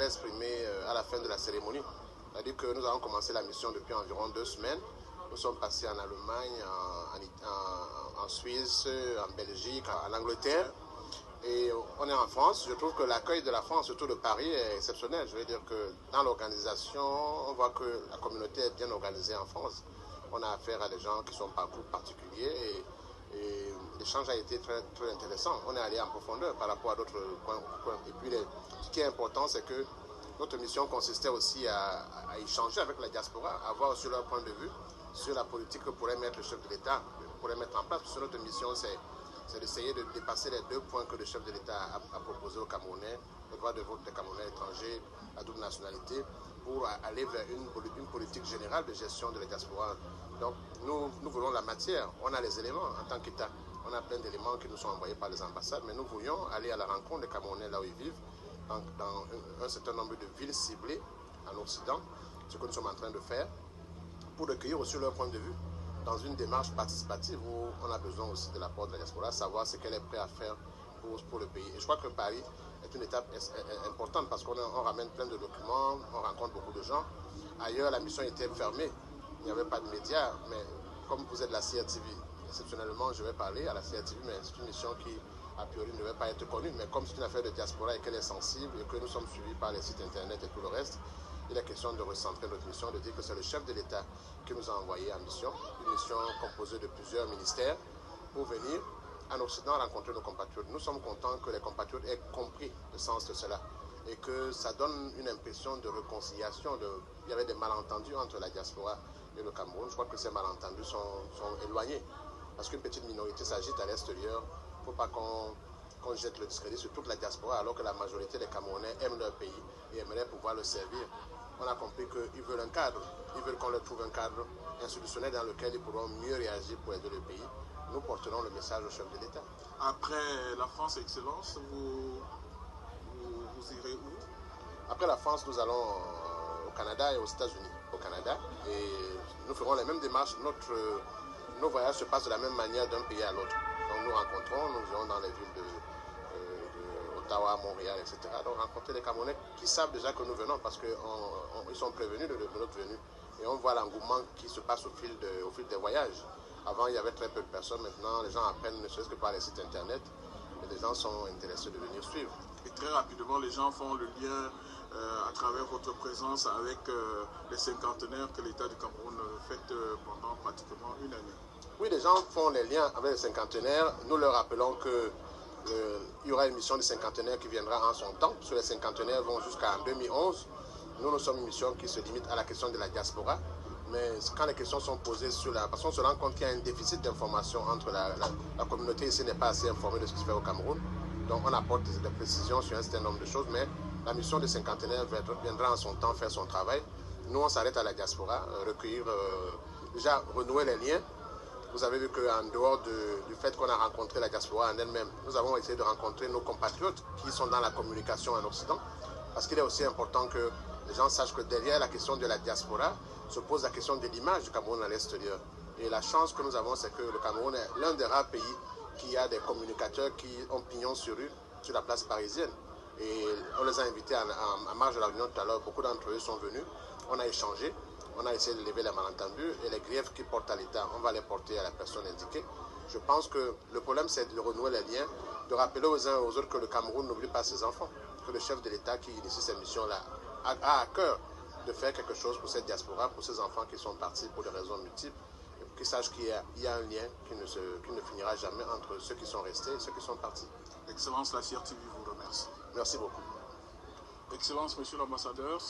exprimé à la fin de la cérémonie. C'est-à-dire que nous avons commencé la mission depuis environ 2 semaines. Nous sommes passés en Allemagne, en Suisse, en Belgique, en Angleterre. Et on est en France. Je trouve que l'accueil de la France, surtout de Paris, est exceptionnel. Je veux dire que dans l'organisation, on voit que la communauté est bien organisée en France. On a affaire à des gens qui sont par groupe particulier et l'échange a été très, très intéressant. On est allé en profondeur par rapport à d'autres points. Et puis, ce qui est important, c'est que notre mission consistait aussi à échanger avec la diaspora, à voir aussi leur point de vue sur la politique que pourrait mettre le chef de l'État, pourrait mettre en place. Parce que notre mission, c'est d'essayer de dépasser les 2 points que le chef de l'État a proposés aux Camerounais, le droit de vote des Camerounais étrangers, la double nationalité, pour aller vers une politique générale de gestion de la diaspora. Donc nous voulons la matière, on a les éléments en tant qu'État, on a plein d'éléments qui nous sont envoyés par les ambassades, mais nous voulions aller à la rencontre des Camerounais là où ils vivent, dans un certain nombre de villes ciblées en Occident, ce que nous sommes en train de faire, pour recueillir aussi leur point de vue, dans une démarche participative où on a besoin aussi de l'apport de la diaspora, savoir ce qu'elle est prête à faire pour le pays. Et je crois que Paris est une étape importante parce qu'on ramène plein de documents, on rencontre beaucoup de gens. Ailleurs, la mission était fermée, il n'y avait pas de médias, mais comme vous êtes de la CRTV, exceptionnellement, je vais parler à la CRTV, mais c'est une mission qui, a priori, ne devait pas être connue. Mais comme c'est une affaire de diaspora et qu'elle est sensible et que nous sommes suivis par les sites internet et tout le reste, il est question de recentrer notre mission, de dire que c'est le chef de l'État qui nous a envoyé en mission, une mission composée de plusieurs ministères, pour venir en Occident rencontrer nos compatriotes. Nous sommes contents que les compatriotes aient compris le sens de cela et que ça donne une impression de réconciliation. Il y avait des malentendus entre la diaspora et le Cameroun. Je crois que ces malentendus sont éloignés parce qu'une petite minorité s'agite à l'extérieur. Il ne faut pas qu'on jette le discrédit sur toute la diaspora alors que la majorité des Camerounais aiment leur pays et aimeraient pouvoir le servir. On a compris qu'ils veulent un cadre, ils veulent qu'on leur trouve un cadre institutionnel dans lequel ils pourront mieux réagir pour aider le pays. Nous porterons le message au chef de l'État. Après la France, Excellence, vous irez où? Après la France, nous allons au Canada et aux États-Unis. Au Canada, et nous ferons les mêmes démarches. Nos voyages se passent de la même manière d'un pays à l'autre. Donc nous rencontrons, nous irons dans les villes Ottawa, Montréal, etc. Donc rencontrer les Camerounais qui savent déjà que nous venons parce qu'ils sont prévenus de notre venue. Et on voit l'engouement qui se passe au fil des voyages. Avant, il y avait très peu de personnes. Maintenant, les gens apprennent ne serait-ce que par les sites internet. Et les gens sont intéressés de venir suivre. Et très rapidement, les gens font le lien à travers votre présence avec les cinquantenaires que l'État du Cameroun fête pendant pratiquement une année. Oui, les gens font les liens avec les cinquantenaires. Nous leur rappelons que il y aura une mission du cinquantenaire qui viendra en son temps, parce que les cinquantenaires vont jusqu'en 2011. Nous sommes une mission qui se limite à la question de la diaspora. Mais quand les questions sont posées parce qu'on se rend compte qu'il y a un déficit d'information entre la communauté ici n'est pas assez informée de ce qui se fait au Cameroun. Donc on apporte des précisions sur un certain nombre de choses, mais la mission des cinquantenaires viendra en son temps faire son travail. Nous, on s'arrête à la diaspora, recueillir, déjà renouer les liens. Vous avez vu qu'en dehors du fait qu'on a rencontré la diaspora en elle-même, nous avons essayé de rencontrer nos compatriotes qui sont dans la communication en Occident, parce qu'il est aussi important que les gens sachent que derrière la question de la diaspora se pose la question de l'image du Cameroun à l'extérieur. Et la chance que nous avons, c'est que le Cameroun est l'un des rares pays qui a des communicateurs qui ont pignon sur rue sur la place parisienne. Et on les a invités en marge de la réunion tout à l'heure. Beaucoup d'entre eux sont venus. On a échangé. On a essayé de lever les malentendus et les griefs qui portent à l'État, on va les porter à la personne indiquée. Je pense que le problème, c'est de renouer les liens, de rappeler aux uns et aux autres que le Cameroun n'oublie pas ses enfants, que le chef de l'État qui initie cette mission-là a à cœur de faire quelque chose pour cette diaspora, pour ces enfants qui sont partis pour des raisons multiples, et pour qu'ils sachent qu'il y a un lien qui ne finira jamais entre ceux qui sont restés et ceux qui sont partis. Excellence, la CRTV vous remercie. Merci beaucoup. Excellence, Monsieur l'ambassadeur.